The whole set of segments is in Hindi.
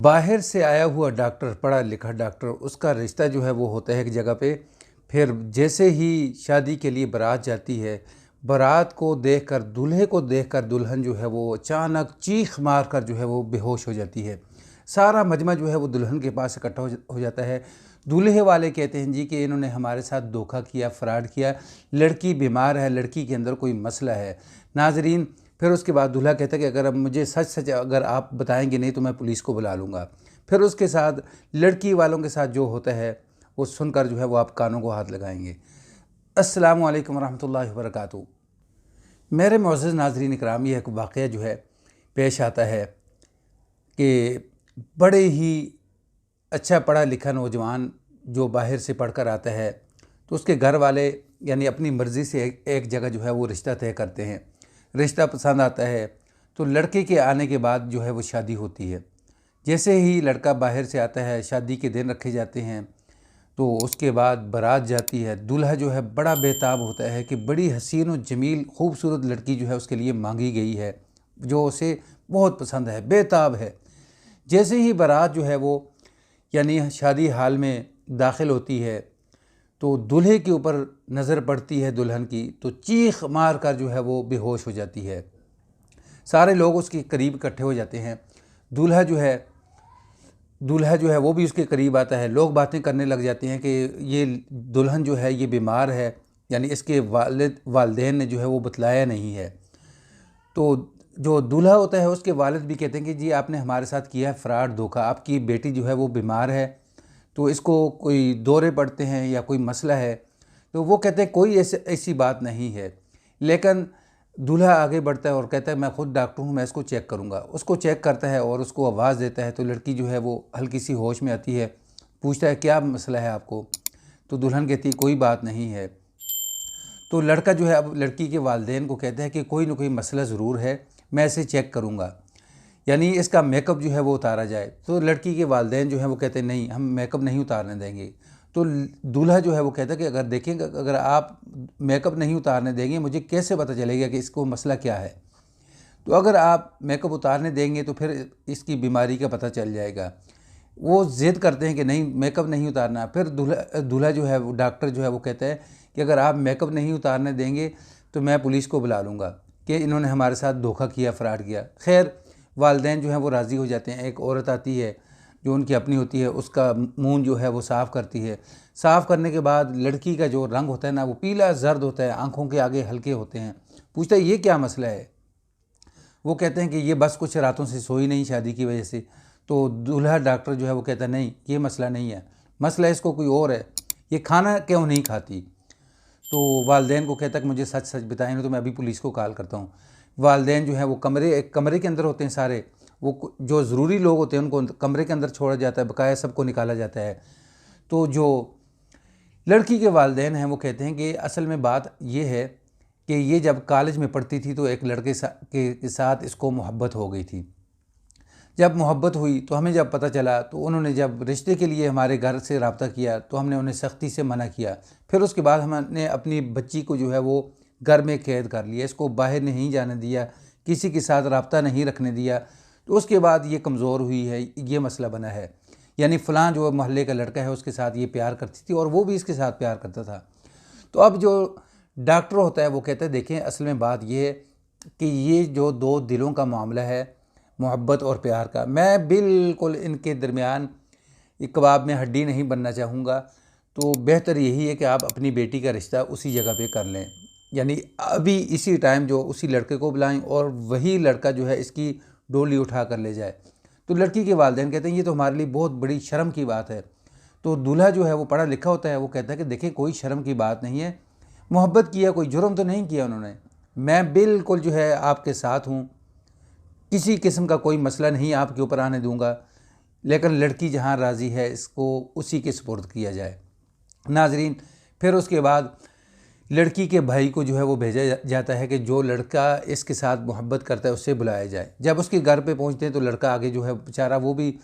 बाहर से आया हुआ डॉक्टर, पढ़ा लिखा डॉक्टर, उसका रिश्ता जो है वो होता है एक जगह पे। फिर जैसे ही शादी के लिए बारात जाती है, बारात को देखकर, दूल्हे को देखकर दुल्हन जो है वो अचानक चीख मार कर जो है वो बेहोश हो जाती है। सारा मजमा जो है वो दुल्हन के पास इकट्ठा हो जाता है। दूल्हे वाले कहते हैं जी कि इन्होंने हमारे साथ धोखा किया, फ्रॉड किया, लड़की बीमार है, लड़की के अंदर कोई मसला है। नाजरीन, फिर उसके बाद दूल्हा कहता है कि अगर अब मुझे सच सच अगर आप बताएंगे नहीं तो मैं पुलिस को बुला लूँगा। फिर उसके साथ लड़की वालों के साथ जो होता है वो सुनकर जो है वो आप कानों को हाथ लगाएंगे। अस्सलामु अलैकुम रहमतुल्लाहि व बरकातहू। मेरे मुअज़्ज़ज़ नाज़रीन इकराम, ये एक वाक़या जो है पेश आता है कि बड़े ही अच्छा पढ़ा लिखा नौजवान जो बाहर से पढ़ कर आता है तो उसके घर वाले यानी अपनी मर्ज़ी से एक जगह जो है वो रिश्ता तय करते हैं। रिश्ता पसंद आता है तो लड़के के आने के बाद जो है वो शादी होती है। जैसे ही लड़का बाहर से आता है, शादी के दिन रखे जाते हैं, तो उसके बाद बारात जाती है। दूल्हा जो है बड़ा बेताब होता है कि बड़ी हसीन और जमील खूबसूरत लड़की जो है उसके लिए मांगी गई है, जो उसे बहुत पसंद है, बेताब है। जैसे ही बारात जो है वो यानी शादी हाल में दाखिल होती है तो दूल्हे के ऊपर नज़र पड़ती है दुल्हन की, तो चीख मार कर जो है वो बेहोश हो जाती है। सारे लोग उसके करीब इकट्ठे हो जाते हैं। दूल्हा जो है वो भी उसके करीब आता है। लोग बातें करने लग जाते हैं कि ये दुल्हन जो है ये बीमार है, यानी इसके वालिदैन ने जो है वो बतलाया नहीं है। तो जो दूल्हा होता है उसके वालिद भी कहते हैं कि जी आपने हमारे साथ किया है फ्रॉड, धोखा, आपकी बेटी जो है वो बीमार है, तो इसको कोई दौरे पड़ते हैं या कोई मसला है। तो वो कहते हैं कोई ऐसी बात नहीं है। लेकिन दूल्हा आगे बढ़ता है और कहता है मैं ख़ुद डॉक्टर हूँ, मैं इसको चेक करूँगा। उसको चेक करता है और उसको आवाज़ देता है तो लड़की जो है वो हल्की सी होश में आती है। पूछता है क्या मसला है आपको? तो दुल्हन कहती है कोई बात नहीं है। तो लड़का जो है अब लड़की के वालिदैन को कहता है कि कोई ना कोई मसला ज़रूर है, मैं इसे चेक करूँगा, यानी इसका मेकअप जो है वो उतारा जाए। तो लड़की के वालिदैन जो है वो कहते हैं नहीं, हम मेकअप नहीं उतारने देंगे। तो दूल्हा जो है वो कहता है कि अगर देखेंगे, अगर आप मेकअप नहीं उतारने देंगे मुझे कैसे पता चलेगा कि इसको मसला क्या है? तो अगर आप मेकअप उतारने देंगे तो फिर इसकी बीमारी का पता चल जाएगा। वो ज़िद करते हैं कि नहीं, मेकअप नहीं उतारना। फिर दूल्हा जो है वो डॉक्टर जो है वो कहता है कि अगर आप मेकअप नहीं उतारने देंगे तो मैं पुलिस को बुला लूँगा कि इन्होंने हमारे साथ धोखा किया, फ्रॉड किया। खैर वालिदैन जो हैं वो राज़ी हो जाते हैं। एक औरत आती है जो उनकी अपनी होती है, उसका मुंह जो है वो साफ़ करती है। साफ़ करने के बाद लड़की का जो रंग होता है ना वो पीला जर्द होता है, आँखों के आगे हल्के होते हैं। पूछता है ये क्या मसला है? वो कहते हैं कि ये बस कुछ रातों से सोई नहीं शादी की वजह से। तो दूल्हा डॉक्टर जो है वो कहता है नहीं, ये मसला नहीं है, मसला इसको कोई और है, ये खाना क्यों नहीं खाती? तो वालिदैन को कहता है कि मुझे सच सच बताएं, नहीं तो मैं अभी पुलिस को कॉल करता हूँ। वालिदैन जो है वो एक कमरे के अंदर होते हैं सारे। वो जो ज़रूरी लोग होते हैं उनको कमरे के अंदर छोड़ा जाता है, बकाया सबको निकाला जाता है। तो जो लड़की के वालिदैन हैं वो कहते हैं कि असल में बात ये है कि ये जब कॉलेज में पढ़ती थी तो एक लड़के के साथ इसको मोहब्बत हो गई थी। जब मोहब्बत हुई तो हमें जब पता चला तो उन्होंने जब रिश्ते के लिए हमारे घर से रब्ता किया तो हमने उन्हें सख्ती से मना किया। फिर उसके बाद हमने अपनी बच्ची को जो है वो घर में कैद कर लिया, इसको बाहर नहीं जाने दिया, किसी के साथ रब्ता नहीं रखने दिया। तो उसके बाद ये कमज़ोर हुई है, ये मसला बना है। यानी फ़लाँ जो मोहल्ले का लड़का है उसके साथ ये प्यार करती थी और वो भी इसके साथ प्यार करता था। तो अब जो डॉक्टर होता है वो कहता है देखें, असल में बात ये है कि ये जो दो दिलों का मामला है, मोहब्बत और प्यार का, मैं बिल्कुल इनके दरमियान एक कबाब में हड्डी नहीं बनना चाहूँगा। तो बेहतर यही है कि आप अपनी बेटी का रिश्ता उसी जगह पे कर लें, यानी अभी इसी टाइम जो उसी लड़के को बुलाएं और वही लड़का जो है इसकी डोली उठा कर ले जाए। तो लड़की के वालिदैन कहते हैं ये तो हमारे लिए बहुत बड़ी शर्म की बात है। तो दूल्हा जो है वो पढ़ा लिखा होता है, वो कहता है कि देखिए कोई शर्म की बात नहीं है, मोहब्बत किया, कोई जुर्म तो नहीं किया उन्होंने, मैं बिल्कुल जो है आपके साथ हूँ, किसी किस्म का कोई मसला नहीं आपके ऊपर आने दूंगा। लेकिन लड़की जहाँ राज़ी है इसको उसी के सुपुर्द किया जाए। नाजरीन, फिर उसके बाद लड़की के भाई को जो है वो भेजा जाता है कि जो लड़का इसके साथ मोहब्बत करता है उससे बुलाया जाए। जब उसके घर पे पहुँचते हैं तो लड़का आगे जो है बेचारा वो भी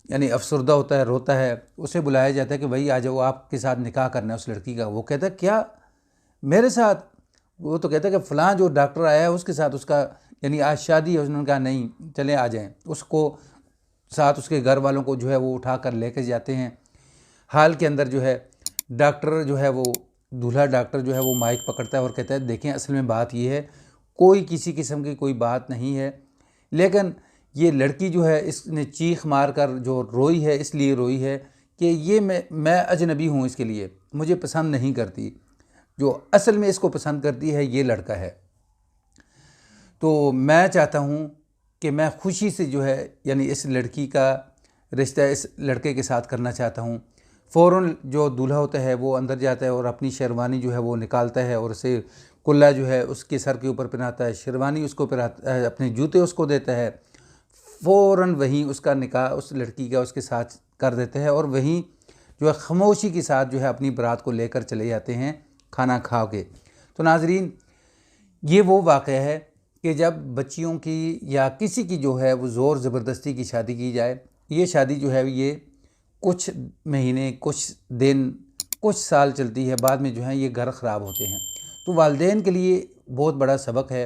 यानी अफसरदा होता है, रोता है। उसे बुलाया जाता है कि भाई आ जाओ, आपके साथ निकाह करना है उस लड़की का। वो कहता है क्या मेरे साथ? वो तो कहता है कि फ़लाँ जो डॉक्टर आया है उसके साथ, उसका यानी आज शादी है। उन्होंने कहा नहीं, चले आ जाएं। उसको साथ उसके घर वालों को जो है वो उठा कर लेके जाते हैं। हाल के अंदर जो है डॉक्टर जो है वो दूल्हा डॉक्टर जो है वो माइक पकड़ता है और कहता है देखें असल में बात ये है, कोई किसी किस्म की कोई बात नहीं है, लेकिन ये लड़की जो है इसने चीख मार कर जो रोई है इसलिए रोई है कि ये मैं अजनबी हूँ, इसके लिए मुझे पसंद नहीं करती, जो असल में इसको पसंद करती है ये लड़का है। तो मैं चाहता हूँ कि मैं खुशी से जो है यानी इस लड़की का रिश्ता इस लड़के के साथ करना चाहता हूँ। फ़ौरन जो दूल्हा होता है वो अंदर जाता है और अपनी शेरवानी जो है वो निकालता है और उसे कुल्ला जो है उसके सर के ऊपर पहनाता है, शेरवानी उसको पहनाता है, अपने जूते उसको देता है। फ़ौरन वहीं उसका निकाह उस लड़की का उसके साथ कर देते हैं और वहीं जो है खामोशी के साथ जो है अपनी बारात को लेकर चले जाते हैं खाना खा के। तो नाजरीन, ये वो वाक़या है कि जब बच्चियों की या किसी की जो है वो ज़ोर ज़बरदस्ती की शादी की जाए, ये शादी जो है ये कुछ महीने, कुछ दिन, कुछ साल चलती है, बाद में जो है ये घर ख़राब होते हैं। तो वालिदैन के लिए बहुत बड़ा सबक है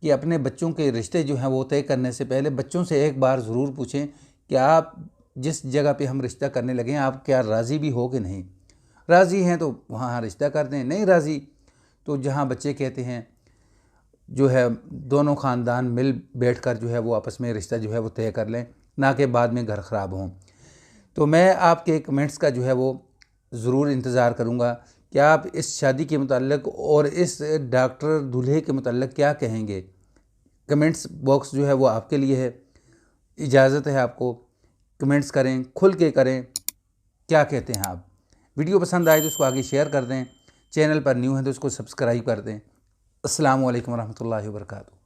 कि अपने बच्चों के रिश्ते जो हैं वो तय करने से पहले बच्चों से एक बार ज़रूर पूछें कि आप जिस जगह पे हम रिश्ता करने लगे हैं आप क्या राज़ी भी हो कि नहीं। राज़ी हैं तो वहाँ रिश्ता कर दें, नहीं राज़ी तो जहाँ बच्चे कहते हैं जो है दोनों ख़ानदान मिल बैठकर जो है वो आपस में रिश्ता जो है वो तय कर लें, ना कि बाद में घर ख़राब हों। तो मैं आपके कमेंट्स का जो है वो ज़रूर इंतज़ार करूँगा कि आप इस शादी के मुताल्लिक़ और इस डॉक्टर दूल्हे के मुताल्लिक़ क्या कहेंगे। कमेंट्स बॉक्स जो है वो आपके लिए है, इजाज़त है आपको, कमेंट्स करें, खुल के करें, क्या कहते हैं आप। वीडियो पसंद आए तो उसको आगे शेयर कर दें, चैनल पर न्यू है तो उसको सब्सक्राइब कर दें। अस्सलामु अलैकुम वरहमतुल्लाहि वबरकातुहू।